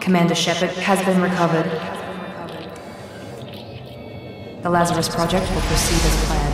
Commander Shepard has been recovered. The Lazarus Project will proceed as planned.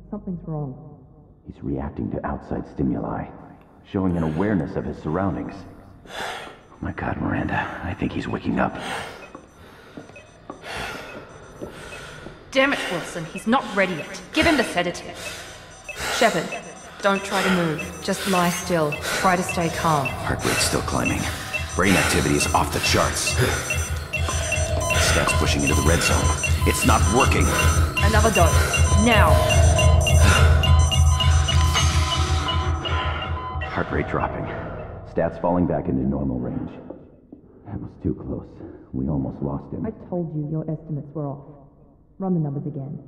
Something's wrong. He's reacting to outside stimuli, showing an awareness of his surroundings. Oh my God, Miranda, I think he's waking up. Damn it, Wilson, he's not ready yet. Give him the sedative. Shepard, don't try to move. Just lie still. Try to stay calm. Heart rate's still climbing. Brain activity is off the charts. Stats pushing into the red zone. It's not working. Another dose. Now. Heart rate dropping. Stats falling back into normal range. That was too close. We almost lost him. I told you your estimates were off. Run the numbers again.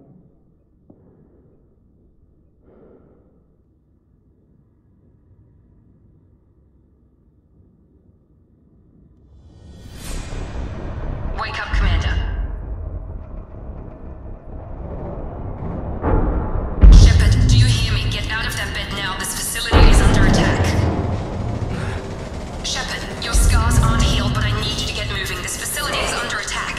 Wake up, Commander. Shepard, do you hear me? Get out of that bed now. This facility is under attack. Shepard, your scars aren't healed, but I need you to get moving. This facility is under attack.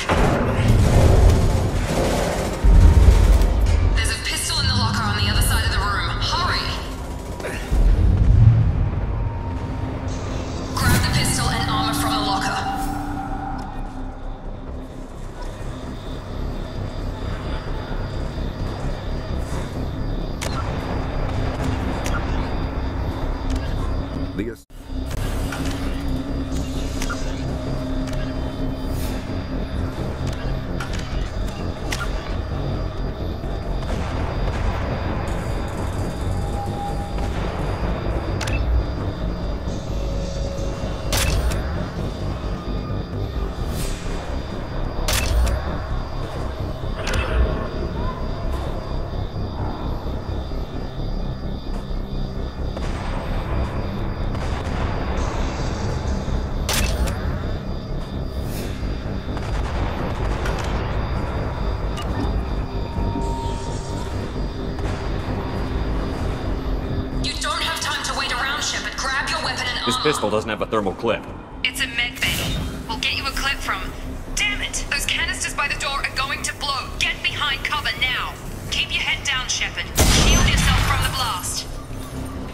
pistol doesn't have a thermal clip. It's a medbay. We'll get you a clip from... Damn it! Those canisters by the door are going to blow. Get behind cover now. Keep your head down, Shepard. Shield yourself from the blast.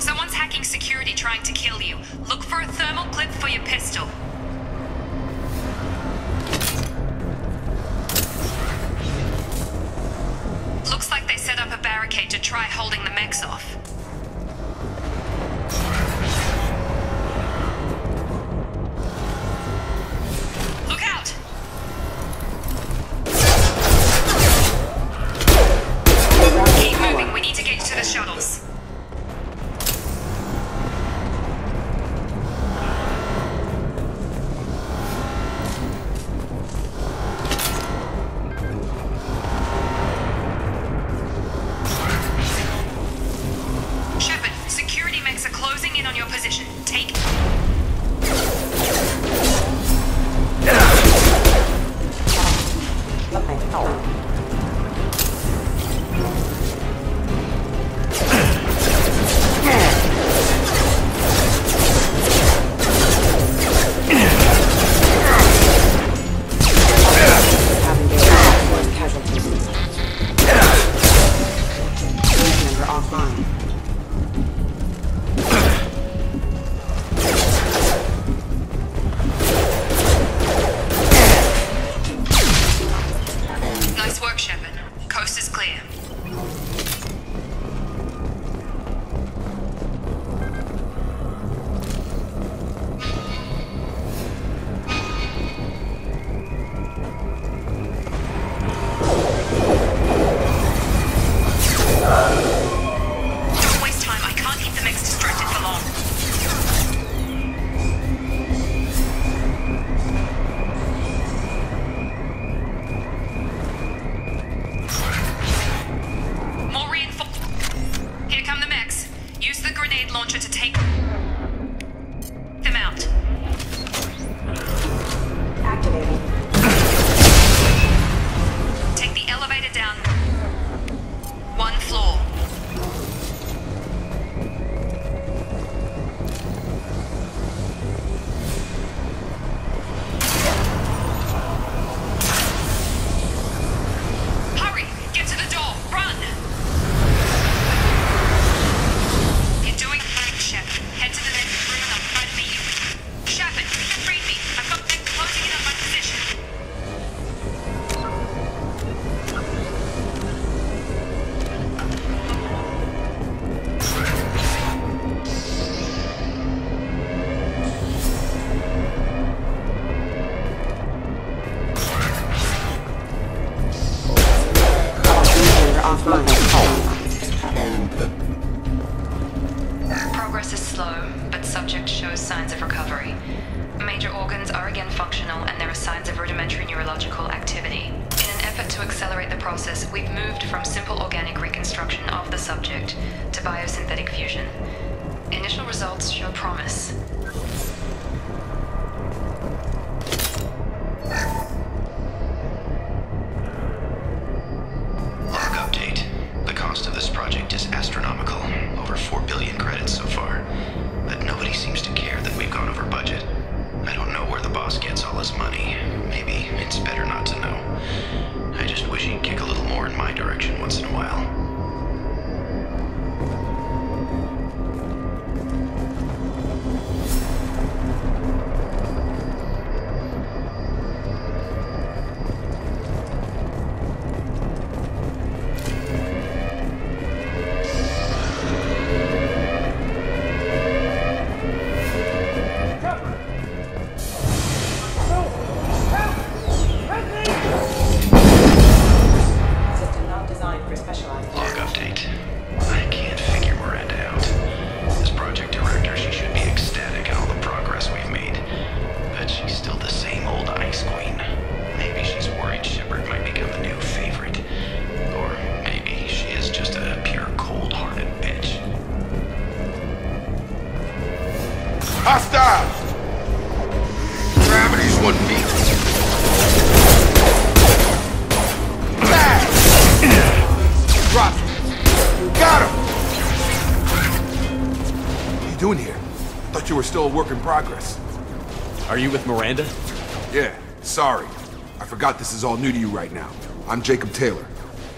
Someone's hacking security trying to kill you. Look for a thermal clip for your pistol. Looks like they set up a barricade to try holding the mechs off. Look out! Keep moving, we need to get you to the shuttles. Progress is slow, but subject shows signs of recovery. Major organs are again functional, and there are signs of rudimentary neurological activity. In an effort to accelerate the process, we've moved from simple organic reconstruction of the subject to biosynthetic fusion. Initial results show promise. Log update. The cost of this project is astronomical. Over 4 billion credits so far. But nobody seems to care that we've gone over budget. I don't know where the boss gets all his money. Maybe it's better not to know. I just wish he'd kick a little more in my direction once in a while. Log you were still a work in progress. Are you with Miranda? Yeah, sorry. I forgot this is all new to you right now. I'm Jacob Taylor.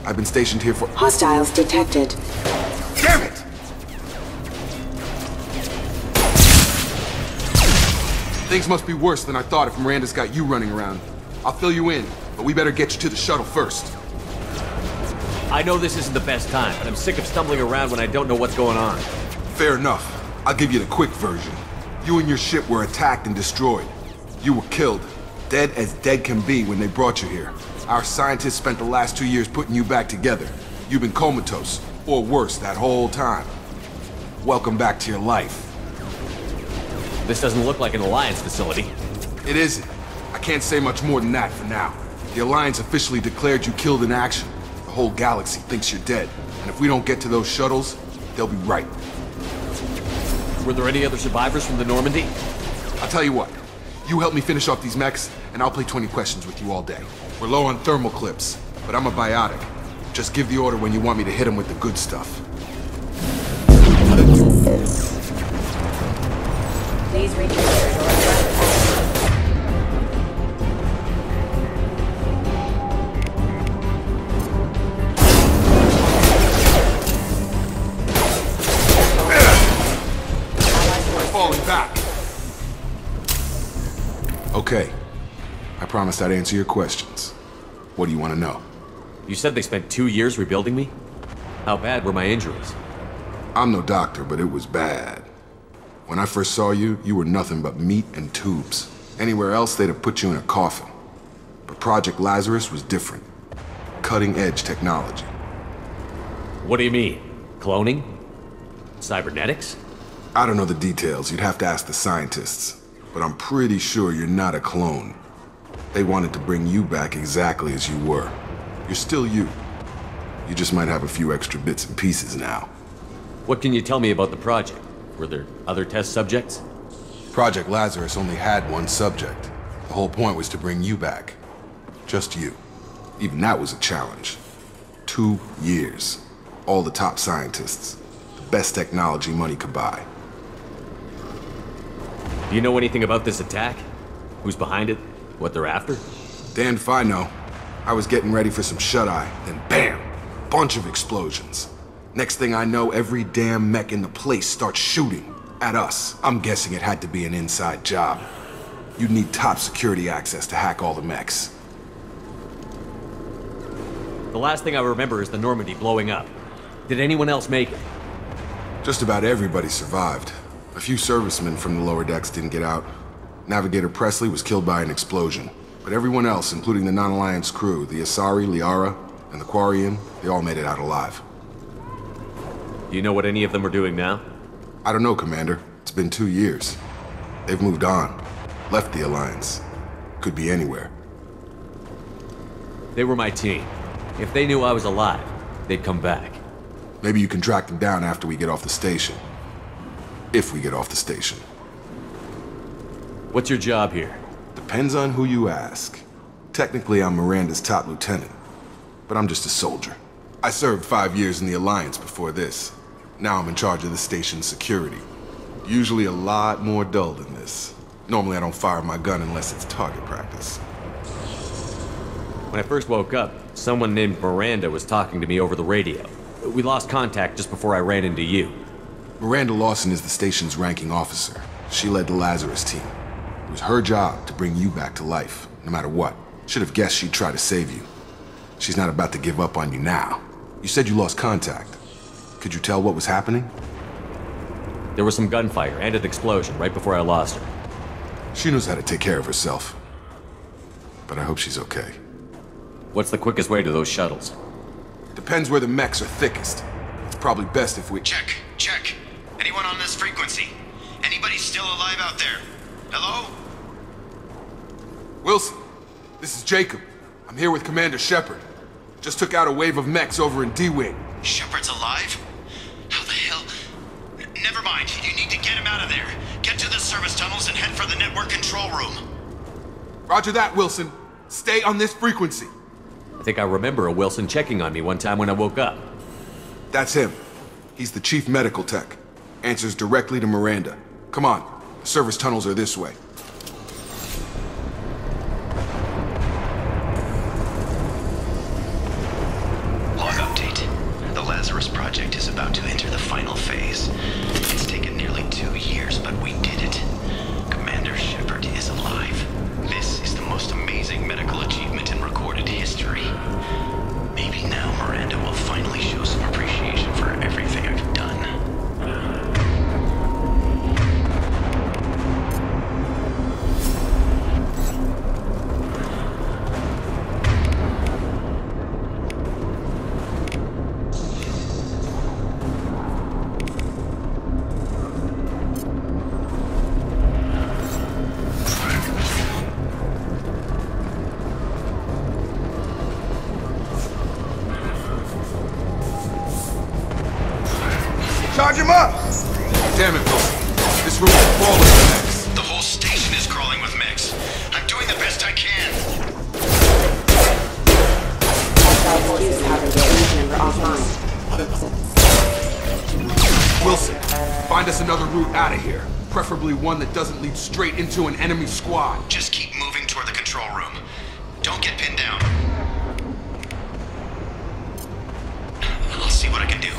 I've been stationed here for— Hostiles detected. Damn it! Things must be worse than I thought if Miranda's got you running around. I'll fill you in, but we better get you to the shuttle first. I know this isn't the best time, but I'm sick of stumbling around when I don't know what's going on. Fair enough. I'll give you the quick version. You and your ship were attacked and destroyed. You were killed. Dead as dead can be when they brought you here. Our scientists spent the last 2 years putting you back together. You've been comatose, or worse, that whole time. Welcome back to your life. This doesn't look like an Alliance facility. It isn't. I can't say much more than that for now. The Alliance officially declared you killed in action. The whole galaxy thinks you're dead. And if we don't get to those shuttles, they'll be right. Were there any other survivors from the Normandy? I'll tell you what. You help me finish off these mechs, and I'll play 20 questions with you all day. We're low on thermal clips, but I'm a biotic. Just give the order when you want me to hit them with the good stuff. Please reach your territory. Falling back. Okay. I promised I'd answer your questions. What do you want to know? You said they spent 2 years rebuilding me? How bad were my injuries? I'm no doctor, but it was bad. When I first saw you, you were nothing but meat and tubes. Anywhere else, they'd have put you in a coffin. But Project Lazarus was different. Cutting-edge technology. What do you mean? Cloning? Cybernetics? I don't know the details. You'd have to ask the scientists. But I'm pretty sure you're not a clone. They wanted to bring you back exactly as you were. You're still you. You just might have a few extra bits and pieces now. What can you tell me about the project? Were there other test subjects? Project Lazarus only had one subject. The whole point was to bring you back. Just you. Even that was a challenge. 2 years. All the top scientists. The best technology money could buy. Do you know anything about this attack? Who's behind it? What they're after? Damned if I know. I was getting ready for some shut-eye, then bam! Bunch of explosions. Next thing I know, every damn mech in the place starts shooting at us. I'm guessing it had to be an inside job. You'd need top security access to hack all the mechs. The last thing I remember is the Normandy blowing up. Did anyone else make it? Just about everybody survived. A few servicemen from the lower decks didn't get out. Navigator Presley was killed by an explosion. But everyone else, including the non-Alliance crew, the Asari, Liara, and the Quarian, they all made it out alive. Do you know what any of them are doing now? I don't know, Commander. It's been 2 years. They've moved on. Left the Alliance. Could be anywhere. They were my team. If they knew I was alive, they'd come back. Maybe you can track them down after we get off the station. If we get off the station. What's your job here? Depends on who you ask. Technically, I'm Miranda's top lieutenant. But I'm just a soldier. I served 5 years in the Alliance before this. Now I'm in charge of the station's security. Usually a lot more dull than this. Normally I don't fire my gun unless it's target practice. When I first woke up, someone named Miranda was talking to me over the radio. We lost contact just before I ran into you. Miranda Lawson is the station's ranking officer. She led the Lazarus team. It was her job to bring you back to life, no matter what. Should have guessed she'd try to save you. She's not about to give up on you now. You said you lost contact. Could you tell what was happening? There was some gunfire and an explosion right before I lost her. She knows how to take care of herself. But I hope she's okay. What's the quickest way to those shuttles? Depends where the mechs are thickest. It's probably best if we— Check. Anyone on this frequency? Anybody still alive out there? Hello? Wilson, this is Jacob. I'm here with Commander Shepard. Just took out a wave of mechs over in D-Wing. Shepard's alive? How the hell? Never mind. You need to get him out of there. Get to the service tunnels and head for the network control room. Roger that, Wilson. Stay on this frequency. I think I remember a Wilson checking on me one time when I woke up. That's him. He's the chief medical tech. Answers directly to Miranda. Come on, Service tunnels are this way. Log update. The Lazarus Project is about to enter the final phase. It's taken nearly 2 years, but we did it. Commander Shepard is alive. This is the most amazing medical achievement in recorded history. Maybe now Miranda will finally show some appreciation for everything I've done. Charge him up! Damn it, Wilson. This room is crawling with mechs. The whole station is crawling with mechs. I'm doing the best I can. Fuse power gauge number offline. Wilson, find us another route out of here. Preferably one that doesn't lead straight into an enemy squad. Just keep moving toward the control room. Don't get pinned down. I'll see what I can do.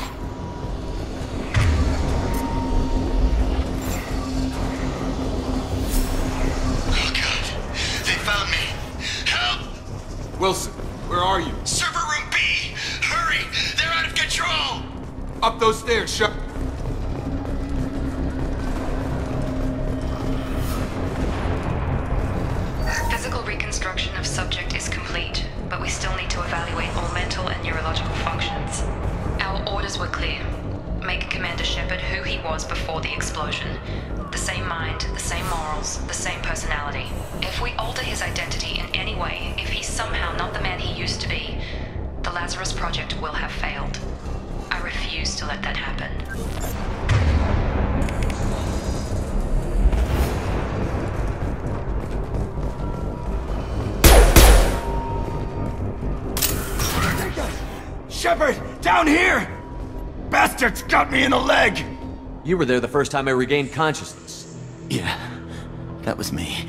Oh God, they found me. Help! Wilson, where are you? Server room B! Hurry! They're out of control! Up those stairs, Shep. Physical reconstruction of subject is complete, but we still need to evaluate all mental and neurological functions. Our orders were clear. Make Commander Shepard who he was before the explosion. The same mind, the same morals, the same personality. If we alter his identity in any way, if he's somehow not the man he used to be, the Lazarus Project will have failed. I refuse to let that happen. Shepard, down here! Bastards got me in the leg! You were there the first time I regained consciousness. Yeah, that was me.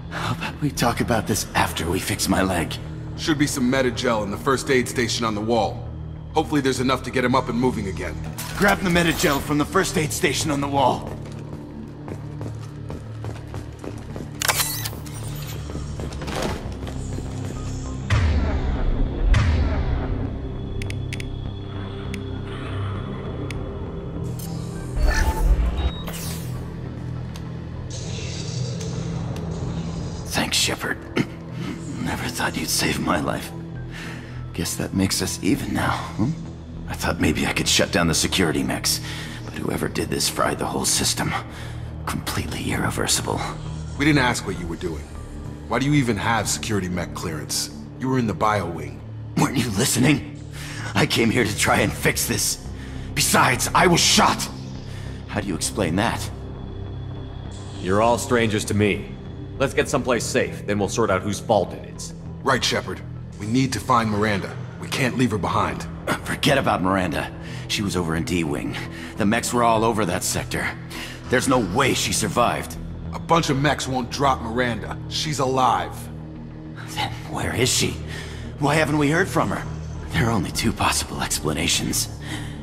How about we talk about this after we fix my leg? Should be some meta-gel in the first aid station on the wall. Hopefully there's enough to get him up and moving again. Grab the meta-gel from the first aid station on the wall. Thanks, Shepard. Never thought you'd save my life. Guess that makes us even now, huh? I thought maybe I could shut down the security mechs, but whoever did this fried the whole system. Completely irreversible. We didn't ask what you were doing. Why do you even have security mech clearance? You were in the bio wing. Weren't you listening? I came here to try and fix this. Besides, I was shot! How do you explain that? You're all strangers to me. Let's get someplace safe, then we'll sort out whose fault it is. Right, Shepard. We need to find Miranda. We can't leave her behind. Forget about Miranda. She was over in D-Wing. The mechs were all over that sector. There's no way she survived. A bunch of mechs won't drop Miranda. She's alive. Then where is she? Why haven't we heard from her? There are only two possible explanations.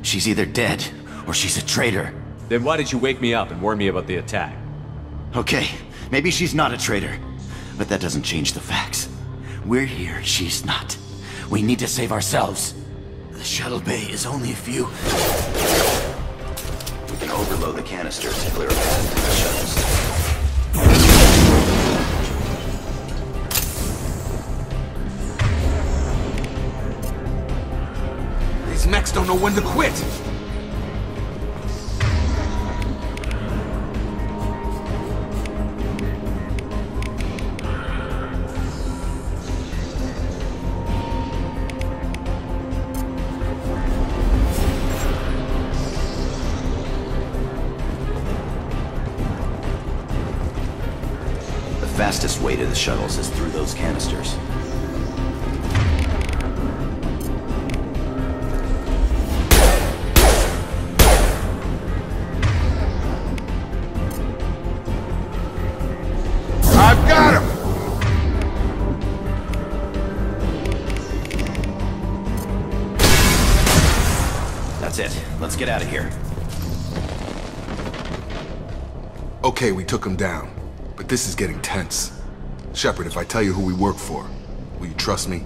She's either dead, or she's a traitor. Then why did you wake me up and warn me about the attack? Okay, maybe she's not a traitor. But that doesn't change the facts. We're here, she's not. We need to save ourselves. The shuttle bay is only a few... We can overload the canisters to clear a path to the shuttles. These mechs don't know when to quit. The fastest way to the shuttles is through those canisters. Got him! That's it. Let's get out of here. Okay, we took him down. But this is getting tense. Shepard, if I tell you who we work for, will you trust me?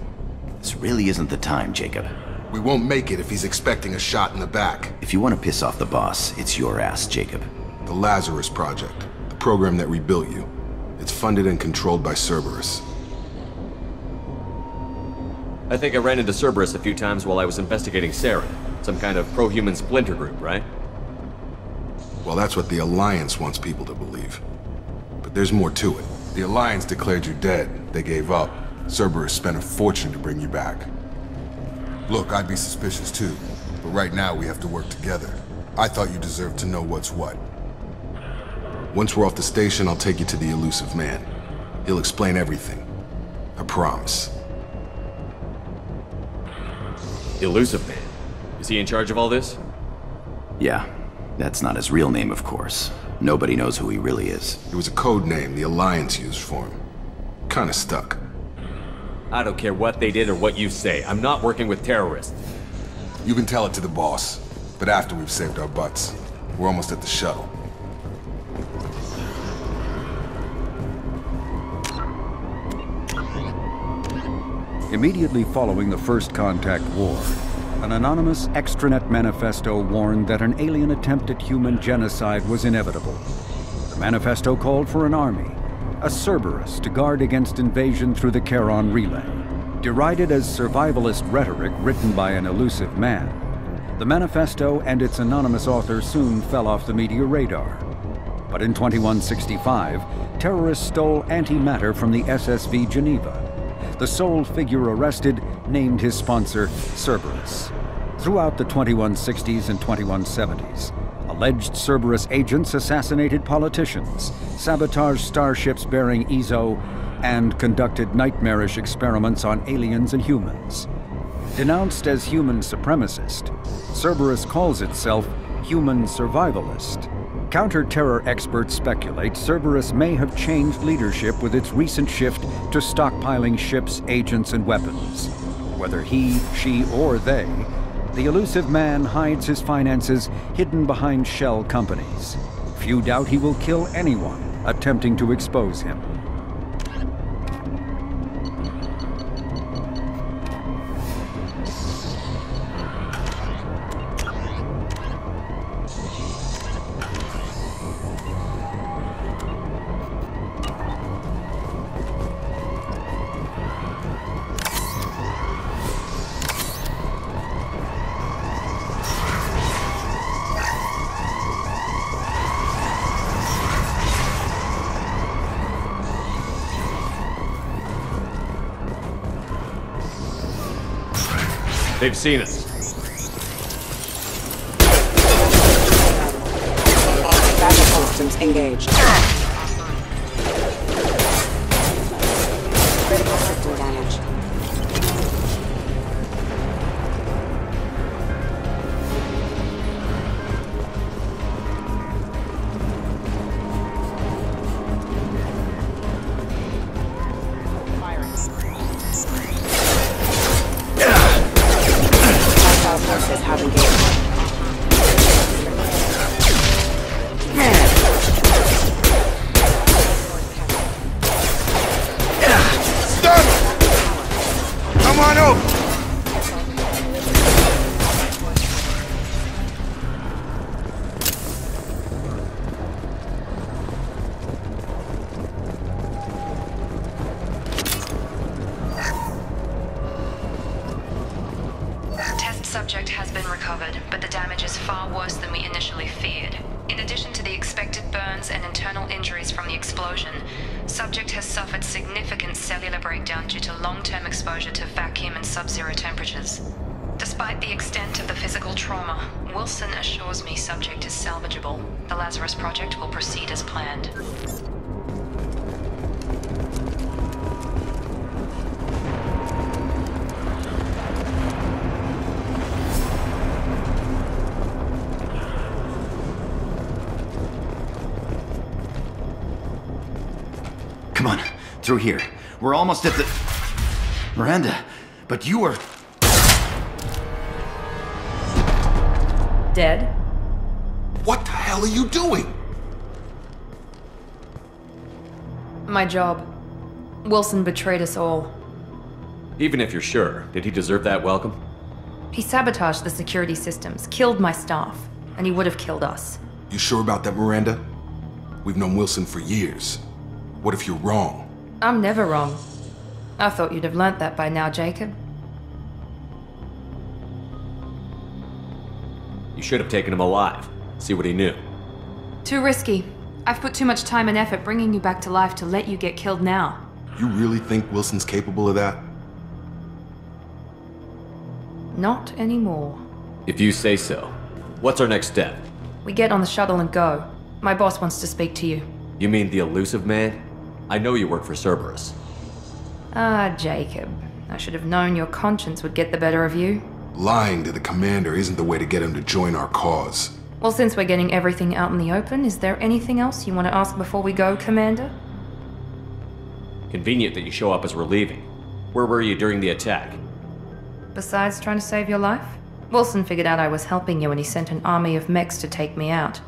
This really isn't the time, Jacob. We won't make it if he's expecting a shot in the back. If you want to piss off the boss, it's your ass, Jacob. The Lazarus Project, the program that rebuilt you. It's funded and controlled by Cerberus. I think I ran into Cerberus a few times while I was investigating Sarah. Some kind of pro-human splinter group, right? Well, that's what the Alliance wants people to believe. But there's more to it. The Alliance declared you dead. They gave up. Cerberus spent a fortune to bring you back. Look, I'd be suspicious too. But right now we have to work together. I thought you deserved to know what's what. Once we're off the station, I'll take you to the elusive man. He'll explain everything. I promise. Elusive Man? Is he in charge of all this? Yeah. That's not his real name, of course. Nobody knows who he really is. It was a code name the Alliance used for him. Kinda stuck. I don't care what they did or what you say. I'm not working with terrorists. You can tell it to the boss, but after we've saved our butts. We're almost at the shuttle. Immediately following the First Contact War, an anonymous extranet manifesto warned that an alien attempt at human genocide was inevitable. The manifesto called for an army, a Cerberus, to guard against invasion through the Charon Relay. Derided as survivalist rhetoric written by an elusive man, the manifesto and its anonymous author soon fell off the media radar. But in 2165, terrorists stole antimatter from the SSV Geneva. The sole figure arrested named his sponsor Cerberus. Throughout the 2160s and 2170s, alleged Cerberus agents assassinated politicians, sabotaged starships bearing EZO, and conducted nightmarish experiments on aliens and humans. Denounced as human supremacist, Cerberus calls itself human survivalist. Counter-terror experts speculate Cerberus may have changed leadership with its recent shift to stockpiling ships, agents, and weapons. Whether he, she, or they, the elusive man hides his finances hidden behind shell companies. Few doubt he will kill anyone attempting to expose him. They've seen us. Backup systems engaged. Critical system damage. Forces have engaged. Stop! Come on over! Subject has been recovered, but the damage is far worse than we initially feared. In addition to the expected burns and internal injuries from the explosion, subject has suffered significant cellular breakdown due to long-term exposure to vacuum and sub-zero temperatures. Despite the extent of the physical trauma, Wilson assures me subject is salvageable. The Lazarus Project will proceed as planned. Come on, through here. We're almost at the... Miranda, but you are... Dead? What the hell are you doing? My job. Wilson betrayed us all. Even if you're sure, did he deserve that welcome? He sabotaged the security systems, killed my staff, and he would have killed us. You sure about that, Miranda? We've known Wilson for years. What if you're wrong? I'm never wrong. I thought you'd have learnt that by now, Jacob. You should have taken him alive. See what he knew. Too risky. I've put too much time and effort bringing you back to life to let you get killed now. You really think Wilson's capable of that? Not anymore. If you say so. What's our next step? We get on the shuttle and go. My boss wants to speak to you. You mean the elusive man? I know you work for Cerberus. Ah, Jacob. I should have known your conscience would get the better of you. Lying to the commander isn't the way to get him to join our cause. Well, since we're getting everything out in the open, is there anything else you want to ask before we go, Commander? Convenient that you show up as we're leaving. Where were you during the attack? Besides trying to save your life? Wilson figured out I was helping you and he sent an army of mechs to take me out.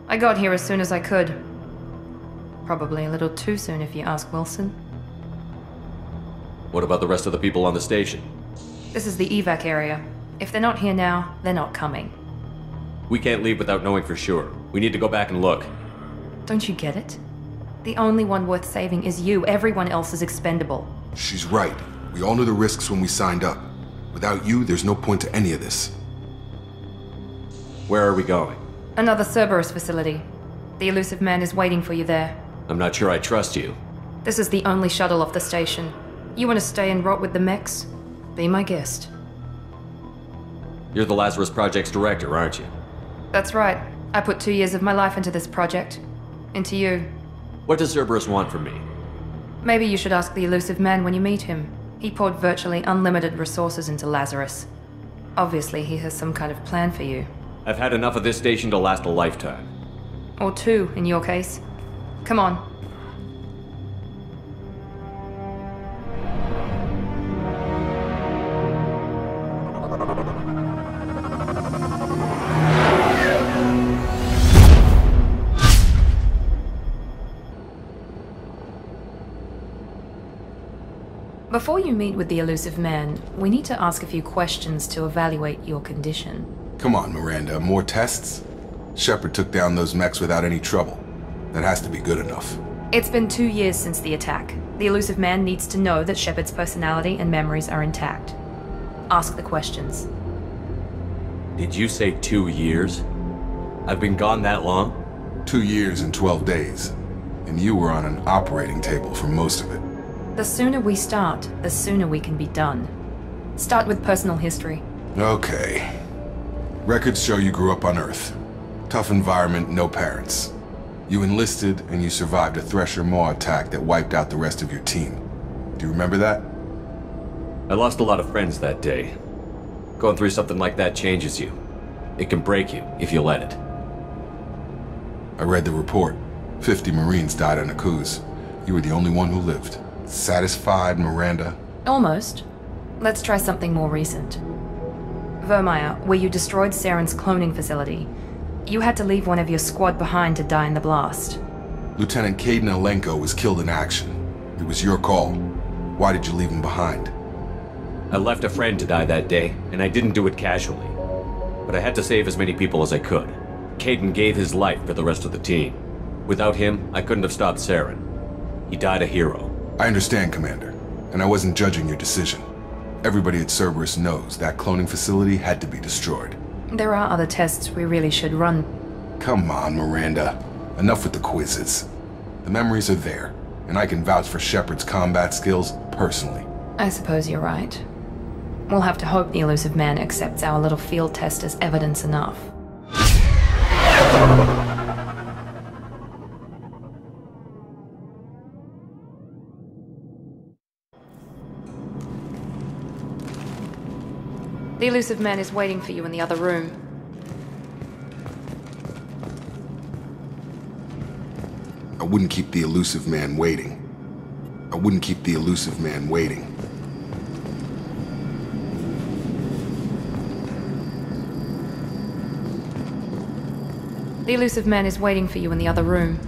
I got here as soon as I could. Probably a little too soon if you ask Wilson. What about the rest of the people on the station? This is the evac area. If they're not here now, they're not coming. We can't leave without knowing for sure. We need to go back and look. Don't you get it? The only one worth saving is you. Everyone else is expendable. She's right. We all knew the risks when we signed up. Without you, there's no point to any of this. Where are we going? Another Cerberus facility. The elusive man is waiting for you there. I'm not sure I trust you. This is the only shuttle off the station. You want to stay and rot with the mechs? Be my guest. You're the Lazarus Project's director, aren't you? That's right. I put 2 years of my life into this project. Into you. What does Cerberus want from me? Maybe you should ask the elusive man when you meet him. He poured virtually unlimited resources into Lazarus. Obviously, he has some kind of plan for you. I've had enough of this station to last a lifetime. Or 2, in your case. Come on. Before you meet with the elusive man, we need to ask a few questions to evaluate your condition. Come on, Miranda, more tests? Shepard took down those mechs without any trouble. That has to be good enough. It's been 2 years since the attack. The elusive man needs to know that Shepard's personality and memories are intact. Ask the questions. Did you say 2 years? I've been gone that long? 2 years and 12 days. And you were on an operating table for most of it. The sooner we start, the sooner we can be done. Start with personal history. Okay. Records show you grew up on Earth. Tough environment, no parents. You enlisted and you survived a Thresher Maw attack that wiped out the rest of your team. Do you remember that? I lost a lot of friends that day. Going through something like that changes you. It can break you if you let it. I read the report. 50 Marines died on Akuz. You were the only one who lived. Satisfied, Miranda? Almost. Let's try something more recent. Vermeer, where you destroyed Saren's cloning facility. You had to leave one of your squad behind to die in the blast. Lieutenant Caden Alenko was killed in action. It was your call. Why did you leave him behind? I left a friend to die that day, and I didn't do it casually. But I had to save as many people as I could. Caden gave his life for the rest of the team. Without him, I couldn't have stopped Saren. He died a hero. I understand, Commander, and I wasn't judging your decision. Everybody at Cerberus knows that cloning facility had to be destroyed. There are other tests we really should run. Come on, Miranda. Enough with the quizzes. The memories are there, and I can vouch for Shepard's combat skills personally. I suppose you're right. We'll have to hope the elusive man accepts our little field test as evidence enough. The elusive man is waiting for you in the other room. I wouldn't keep the elusive man waiting. I wouldn't keep the elusive man waiting. The elusive man is waiting for you in the other room.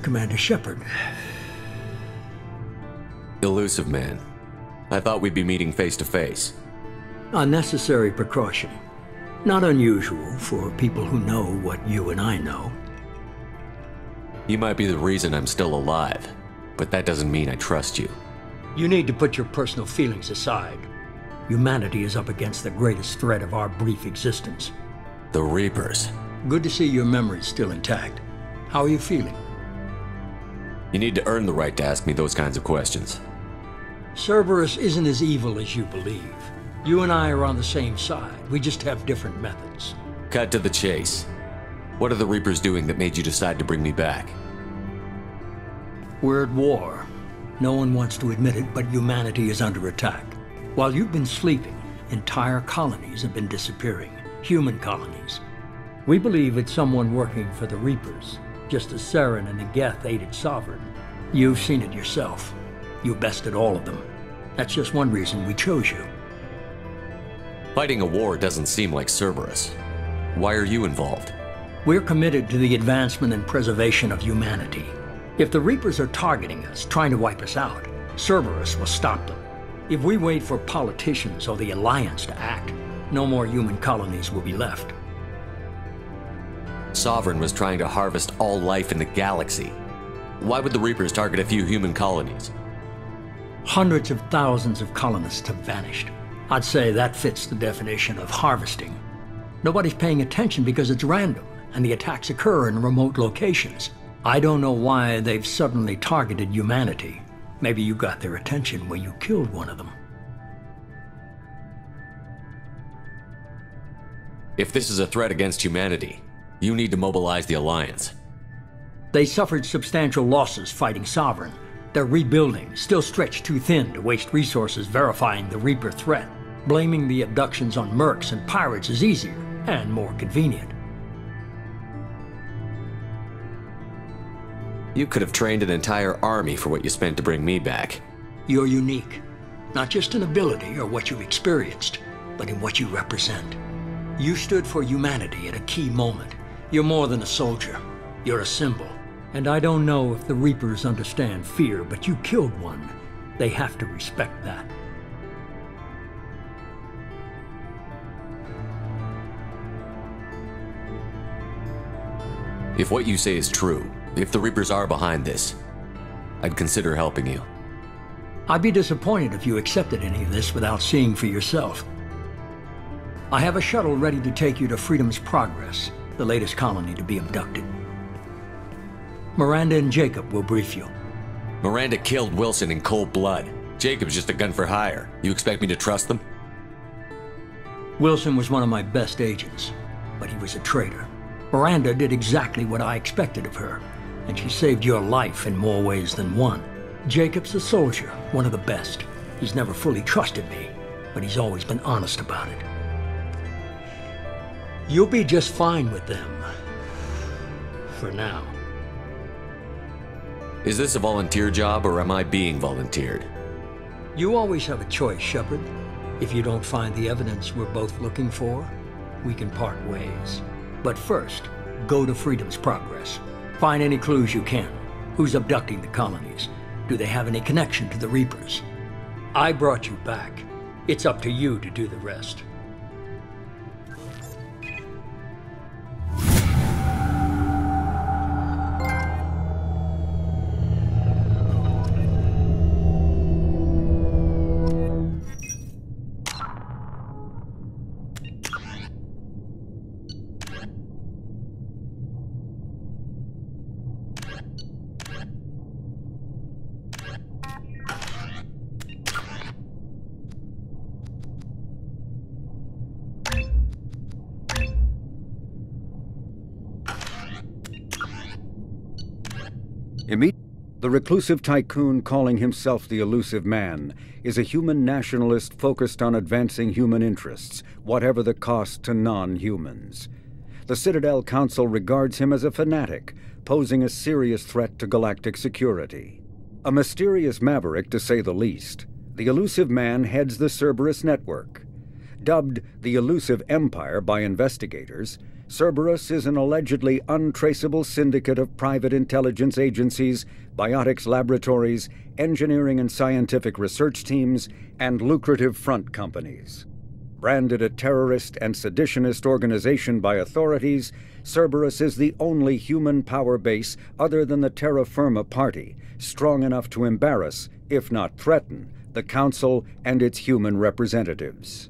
Commander Shepard. Elusive man. I thought we'd be meeting face to face. Unnecessary precaution. Not unusual for people who know what you and I know. You might be the reason I'm still alive, but that doesn't mean I trust you. You need to put your personal feelings aside. Humanity is up against the greatest threat of our brief existence. The Reapers. Good to see your memory's still intact. How are you feeling? You need to earn the right to ask me those kinds of questions. Cerberus isn't as evil as you believe. You and I are on the same side. We just have different methods. Cut to the chase. What are the Reapers doing that made you decide to bring me back? We're at war. No one wants to admit it, but humanity is under attack. While you've been sleeping, entire colonies have been disappearing. Human colonies. We believe it's someone working for the Reapers, just as Saren and Geth aided Sovereign. You've seen it yourself. You bested all of them. That's just one reason we chose you. Fighting a war doesn't seem like Cerberus. Why are you involved? We're committed to the advancement and preservation of humanity. If the Reapers are targeting us, trying to wipe us out, Cerberus will stop them. If we wait for politicians or the Alliance to act, no more human colonies will be left. Sovereign was trying to harvest all life in the galaxy. Why would the Reapers target a few human colonies? Hundreds of thousands of colonists have vanished. I'd say that fits the definition of harvesting. Nobody's paying attention because it's random, and the attacks occur in remote locations. I don't know why they've suddenly targeted humanity. Maybe you got their attention when you killed one of them. If this is a threat against humanity, you need to mobilize the Alliance. They suffered substantial losses fighting Sovereign. They're rebuilding, still stretched too thin to waste resources verifying the Reaper threat. Blaming the abductions on mercs and pirates is easier and more convenient. You could have trained an entire army for what you spent to bring me back. You're unique, not just in ability or what you've experienced, but in what you represent. You stood for humanity at a key moment. You're more than a soldier. You're a symbol. And I don't know if the Reapers understand fear, but you killed one. They have to respect that. If what you say is true, if the Reapers are behind this, I'd consider helping you. I'd be disappointed if you accepted any of this without seeing for yourself. I have a shuttle ready to take you to Freedom's Progress, the latest colony to be abducted. Miranda and Jacob will brief you. Miranda killed Wilson in cold blood. Jacob's just a gun for hire. You expect me to trust them? Wilson was one of my best agents, but he was a traitor. Miranda did exactly what I expected of her, and she saved your life in more ways than one. Jacob's a soldier, one of the best. He's never fully trusted me, but he's always been honest about it. You'll be just fine with them. For now. Is this a volunteer job, or am I being volunteered? You always have a choice, Shepard. If you don't find the evidence we're both looking for, we can part ways. But first, go to Freedom's Progress. Find any clues you can. Who's abducting the colonies? Do they have any connection to the Reapers? I brought you back. It's up to you to do the rest. The reclusive tycoon calling himself the Elusive Man is a human nationalist focused on advancing human interests, whatever the cost to non-humans. The Citadel Council regards him as a fanatic, posing a serious threat to galactic security. A mysterious maverick, to say the least, the Elusive Man heads the Cerberus network. Dubbed the Elusive Empire by investigators, Cerberus is an allegedly untraceable syndicate of private intelligence agencies, biotics laboratories, engineering and scientific research teams, and lucrative front companies. Branded a terrorist and seditionist organization by authorities, Cerberus is the only human power base other than the Terra Firma Party, strong enough to embarrass, if not threaten, the Council and its human representatives.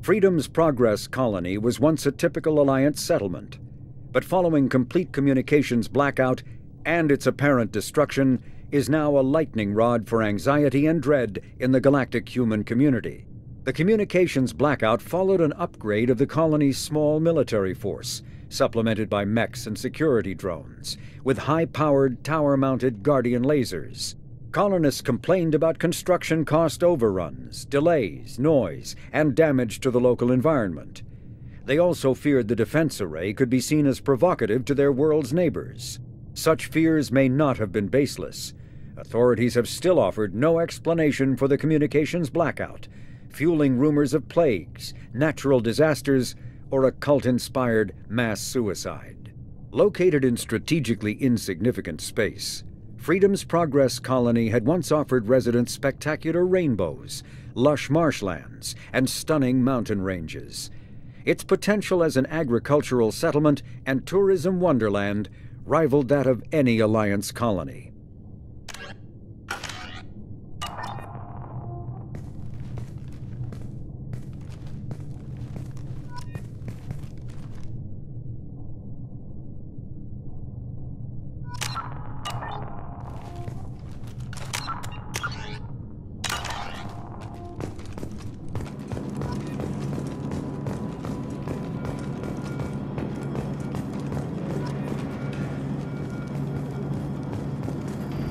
Freedom's Progress colony was once a typical Alliance settlement, but following complete communications blackout and its apparent destruction, is now a lightning rod for anxiety and dread in the galactic human community. The communications blackout followed an upgrade of the colony's small military force, supplemented by mechs and security drones, with high-powered, tower-mounted Guardian lasers. Colonists complained about construction cost overruns, delays, noise, and damage to the local environment. They also feared the defense array could be seen as provocative to their world's neighbors. Such fears may not have been baseless. Authorities have still offered no explanation for the communications blackout, fueling rumors of plagues, natural disasters, or a cult-inspired mass suicide. Located in strategically insignificant space, Freedom's Progress colony had once offered residents spectacular rainbows, lush marshlands, and stunning mountain ranges. Its potential as an agricultural settlement and tourism wonderland rivaled that of any Alliance colony.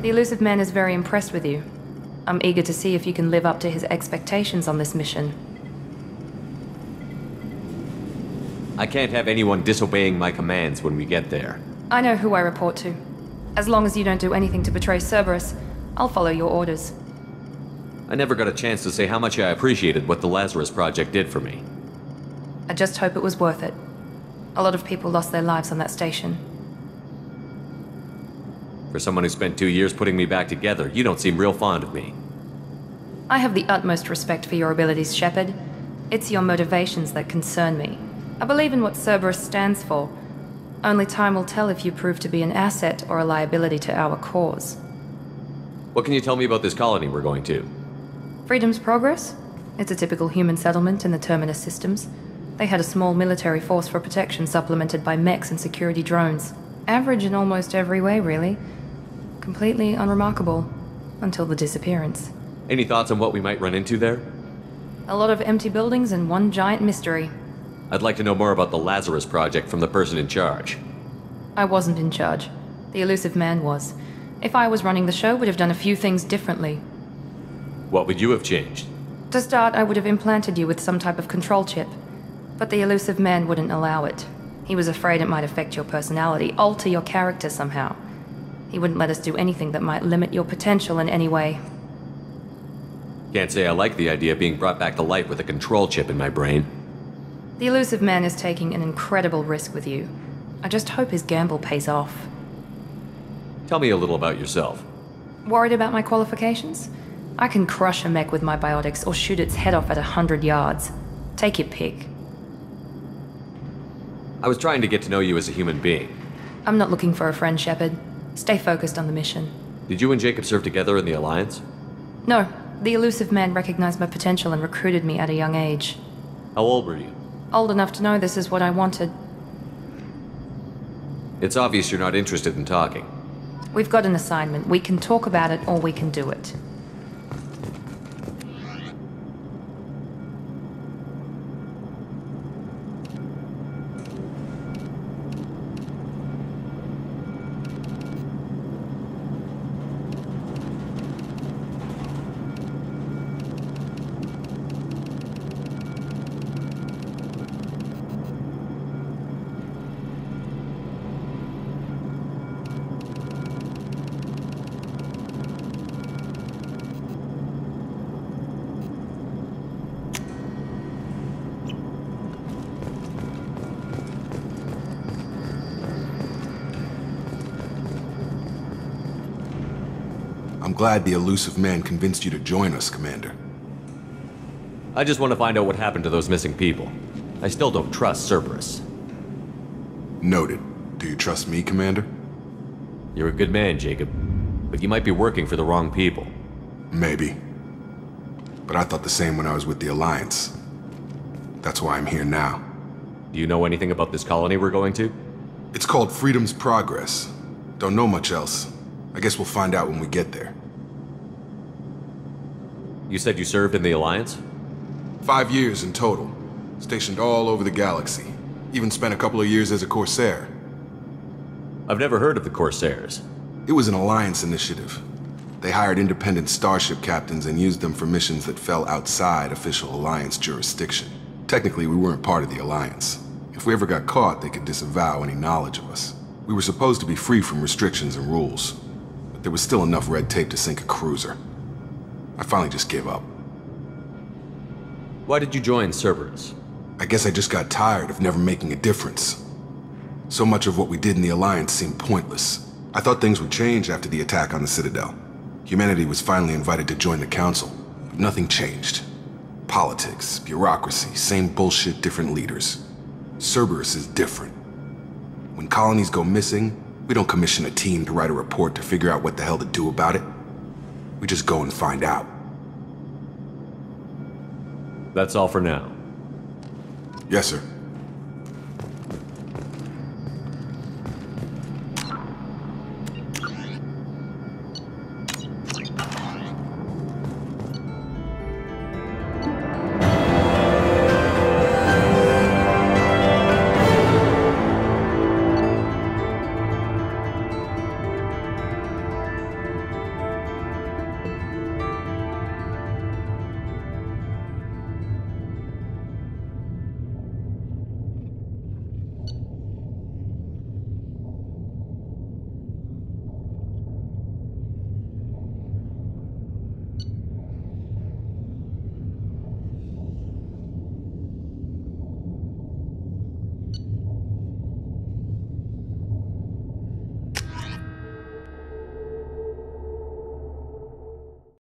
The Elusive Man is very impressed with you. I'm eager to see if you can live up to his expectations on this mission. I can't have anyone disobeying my commands when we get there. I know who I report to. As long as you don't do anything to betray Cerberus, I'll follow your orders. I never got a chance to say how much I appreciated what the Lazarus Project did for me. I just hope it was worth it. A lot of people lost their lives on that station. For someone who spent 2 years putting me back together, you don't seem real fond of me. I have the utmost respect for your abilities, Shepard. It's your motivations that concern me. I believe in what Cerberus stands for. Only time will tell if you prove to be an asset or a liability to our cause. What can you tell me about this colony we're going to? Freedom's Progress? It's a typical human settlement in the Terminus systems. They had a small military force for protection supplemented by mechs and security drones. Average in almost every way, really. Completely unremarkable. Until the disappearance. Any thoughts on what we might run into there? A lot of empty buildings and one giant mystery. I'd like to know more about the Lazarus Project from the person in charge. I wasn't in charge. The elusive man was. If I was running the show, would have done a few things differently. What would you have changed? To start, I would have implanted you with some type of control chip. But the elusive man wouldn't allow it. He was afraid it might affect your personality, alter your character somehow. He wouldn't let us do anything that might limit your potential in any way. Can't say I like the idea of being brought back to life with a control chip in my brain. The elusive man is taking an incredible risk with you. I just hope his gamble pays off. Tell me a little about yourself. Worried about my qualifications? I can crush a mech with my biotics or shoot its head off at 100 yards. Take your pick. I was trying to get to know you as a human being. I'm not looking for a friend, Shepard. Stay focused on the mission. Did you and Jacob serve together in the Alliance? No. The elusive man recognized my potential and recruited me at a young age. How old were you? Old enough to know this is what I wanted. It's obvious you're not interested in talking. We've got an assignment. We can talk about it or we can do it. I'm glad the elusive man convinced you to join us, Commander. I just want to find out what happened to those missing people. I still don't trust Cerberus. Noted. Do you trust me, Commander? You're a good man, Jacob. But you might be working for the wrong people. Maybe. But I thought the same when I was with the Alliance. That's why I'm here now. Do you know anything about this colony we're going to? It's called Freedom's Progress. Don't know much else. I guess we'll find out when we get there. You said you served in the Alliance? 5 years in total. Stationed all over the galaxy. Even spent a couple of years as a Corsair. I've never heard of the Corsairs. It was an Alliance initiative. They hired independent starship captains and used them for missions that fell outside official Alliance jurisdiction. Technically, we weren't part of the Alliance. If we ever got caught, they could disavow any knowledge of us. We were supposed to be free from restrictions and rules. But there was still enough red tape to sink a cruiser. I finally just gave up. Why did you join Cerberus? I guess I just got tired of never making a difference. So much of what we did in the Alliance seemed pointless. I thought things would change after the attack on the Citadel. Humanity was finally invited to join the Council, but nothing changed. Politics, bureaucracy, same bullshit, different leaders. Cerberus is different. When colonies go missing, we don't commission a team to write a report to figure out what the hell to do about it. We just go and find out. That's all for now. Yes, sir.